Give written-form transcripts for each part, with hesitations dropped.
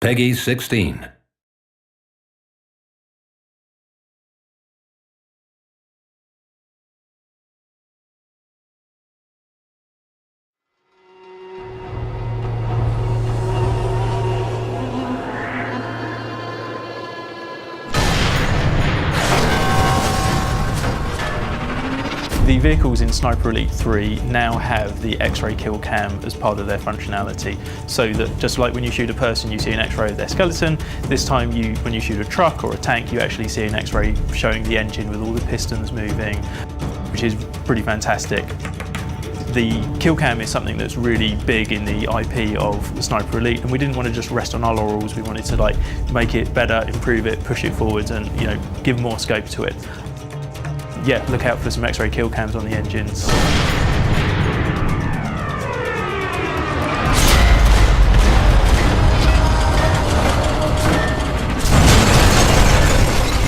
Peggy 16. The vehicles in Sniper Elite 3 now have the X-ray kill cam as part of their functionality, so that just like when you shoot a person you see an X-ray of their skeleton, this time when you shoot a truck or a tank you actually see an X-ray showing the engine with all the pistons moving, which is pretty fantastic. The kill cam is something that's really big in the IP of Sniper Elite, and we didn't want to just rest on our laurels. We wanted to make it better, improve it, push it forwards, and give more scope to it. Yeah, look out for some X-ray kill cams on the engines.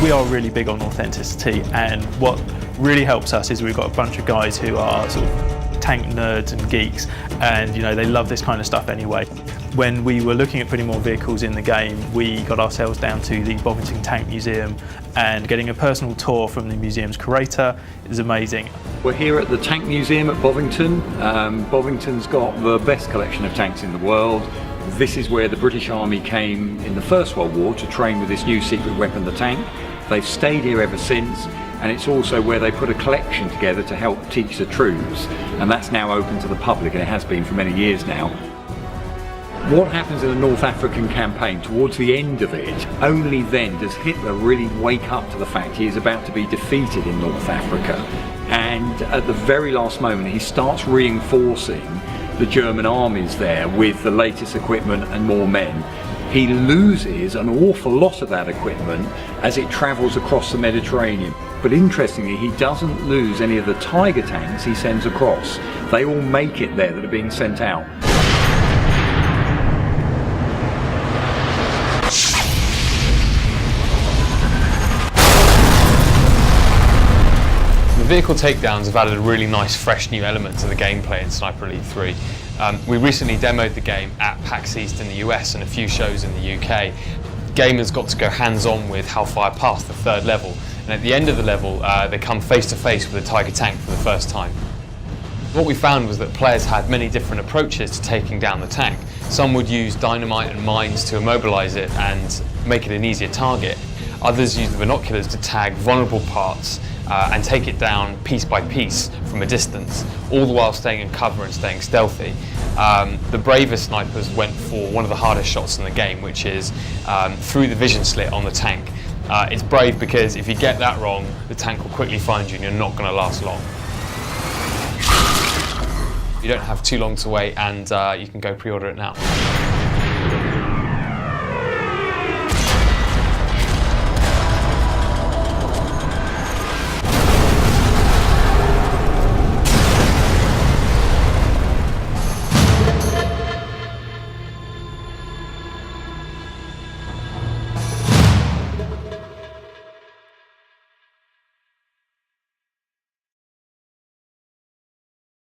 We are really big on authenticity, and what really helps us is we've got a bunch of guys who are sort of tank nerds and geeks, and they love this kind of stuff anyway. When we were looking at putting more vehicles in the game, we got ourselves down to the Bovington Tank Museum, and getting a personal tour from the museum's curator is amazing. We're here at the Tank Museum at Bovington. Bovington's got the best collection of tanks in the world. This is where the British Army came in the First World War to train with this new secret weapon, the tank. They've stayed here ever since, and it's also where they put a collection together to help teach the troops, and that's now open to the public, and it has been for many years now. What happens in the North African campaign, towards the end of it, only then does Hitler really wake up to the fact he is about to be defeated in North Africa. And at the very last moment he starts reinforcing the German armies there with the latest equipment and more men. He loses an awful lot of that equipment as it travels across the Mediterranean. But interestingly, he doesn't lose any of the Tiger tanks he sends across. They all make it there that are being sent out. The vehicle takedowns have added a really nice fresh new element to the gameplay in Sniper Elite 3. We recently demoed the game at PAX East in the US and a few shows in the UK. Gamers got to go hands-on with Hellfire past the third level, and at the end of the level they come face to face with a Tiger tank for the first time. What we found was that players had many different approaches to taking down the tank. Some would use dynamite and mines to immobilize it and make it an easier target. Others used the binoculars to tag vulnerable parts and take it down piece by piece from a distance, all the while staying in cover and staying stealthy. The bravest snipers went for one of the hardest shots in the game, which is through the vision slit on the tank. It's brave because if you get that wrong, the tank will quickly find you and you're not going to last long. You don't have too long to wait, and you can go pre-order it now.